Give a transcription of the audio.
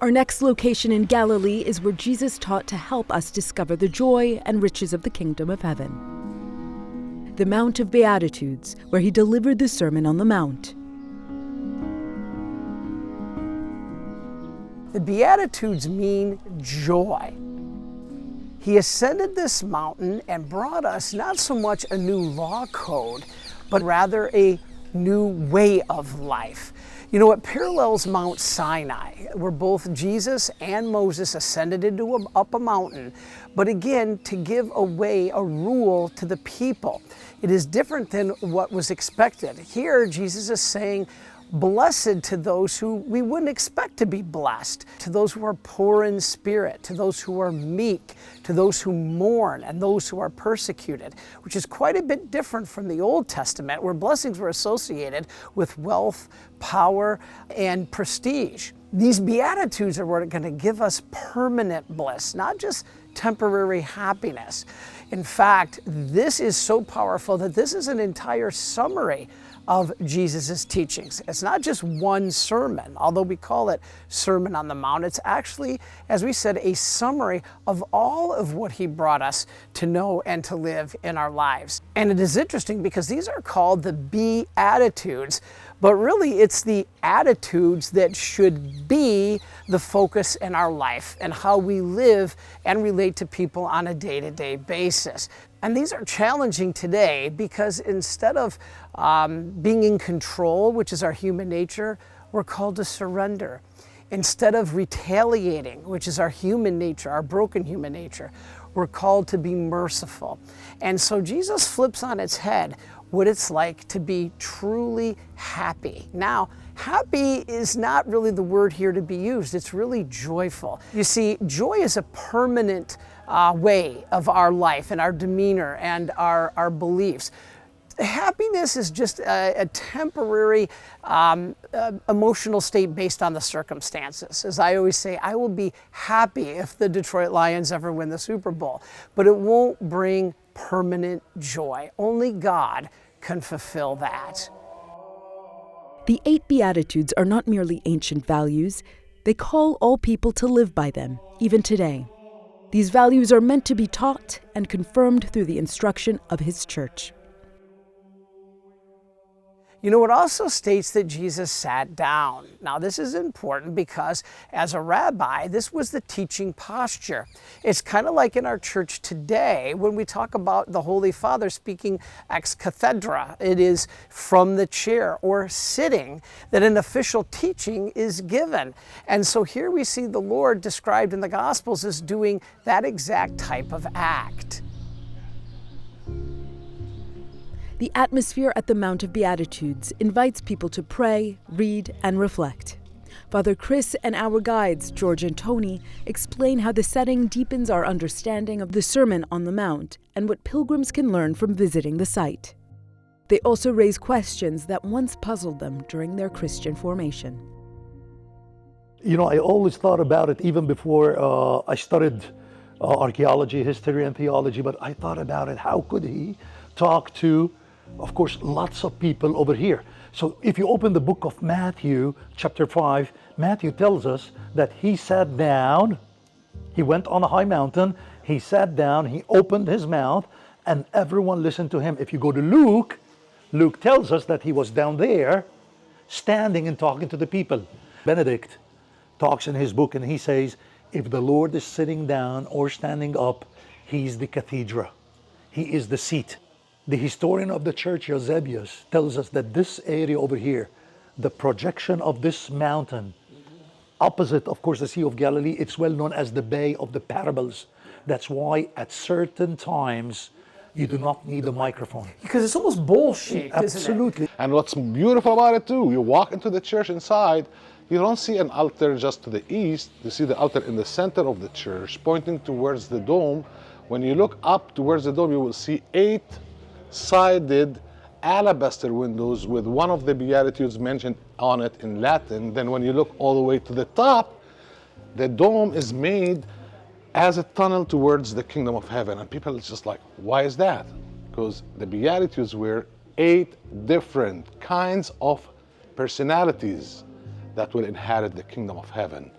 Our next location in Galilee is where Jesus taught to help us discover the joy and riches of the kingdom of heaven. The Mount of Beatitudes, where he delivered the Sermon on the Mount. The Beatitudes mean joy. He ascended this mountain and brought us not so much a new law code, but rather a new way of life. You know, it parallels Mount Sinai, where both Jesus and Moses ascended up a mountain, but again, to give away a rule to the people. It is different than what was expected. Here, Jesus is saying, blessed to those who we wouldn't expect to be blessed, to those who are poor in spirit, to those who are meek, to those who mourn, and those who are persecuted, which is quite a bit different from the Old Testament, where blessings were associated with wealth, power, and prestige. These Beatitudes are what are going to give us permanent bliss, not just temporary happiness. In fact, this is so powerful that this is an entire summary of Jesus' teachings. It's not just one sermon, although we call it Sermon on the Mount. It's actually, as we said, a summary of all of what he brought us to know and to live in our lives. And it is interesting because these are called the Beatitudes, but really it's the attitudes that should be the focus in our life and how we live and relate to people on a day-to-day basis. And these are challenging today because instead of being in control, which is our human nature, we're called to surrender. Instead of retaliating, which is our human nature, our broken human nature, we're called to be merciful. And so Jesus flips on its head what it's like to be truly happy. Now, happy is not really the word here to be used. It's really joyful. You see, joy is a permanent way of our life and our demeanor and our beliefs. Happiness is just a temporary emotional state based on the circumstances. As I always say, I will be happy if the Detroit Lions ever win the Super Bowl, but it won't bring permanent joy. Only God can fulfill that. The 8 Beatitudes are not merely ancient values, they call all people to live by them, even today. These values are meant to be taught and confirmed through the instruction of his church. You know, it also states that Jesus sat down. Now, this is important because as a rabbi, this was the teaching posture. It's kind of like in our church today when we talk about the Holy Father speaking ex cathedra. It is from the chair or sitting that an official teaching is given. And so here we see the Lord described in the Gospels as doing that exact type of act. The atmosphere at the Mount of Beatitudes invites people to pray, read, and reflect. Father Chris and our guides, George and Tony, explain how the setting deepens our understanding of the Sermon on the Mount and what pilgrims can learn from visiting the site. They also raise questions that once puzzled them during their Christian formation. You know, I always thought about it even before I studied archaeology, history, and theology, but I thought about it, how could he talk to, of course, lots of people over here. So if you open the book of Matthew, chapter 5, Matthew tells us that he sat down, he went on a high mountain, he sat down, he opened his mouth, and everyone listened to him. If you go to Luke, Luke tells us that he was down there, standing and talking to the people. Benedict talks in his book and he says, if the Lord is sitting down or standing up, he's the cathedra. He is the seat. The historian of the church, Eusebius, tells us that this area over here, the projection of this mountain, opposite, of course, the Sea of Galilee, it's well known as the Bay of the Parables. That's why at certain times, you do not need a microphone. Because it's almost bowl-shaped, Absolutely. isn't it? And what's beautiful about it too, you walk into the church inside, you don't see an altar just to the east, you see the altar in the center of the church, pointing towards the dome. When you look up towards the dome, you will see 8-sided alabaster windows with one of the Beatitudes mentioned on it in Latin. Then when you look all the way to the top, the dome is made as a tunnel towards the kingdom of heaven. And people are just like, why is that? Because the Beatitudes were 8 different kinds of personalities that will inherit the kingdom of heaven.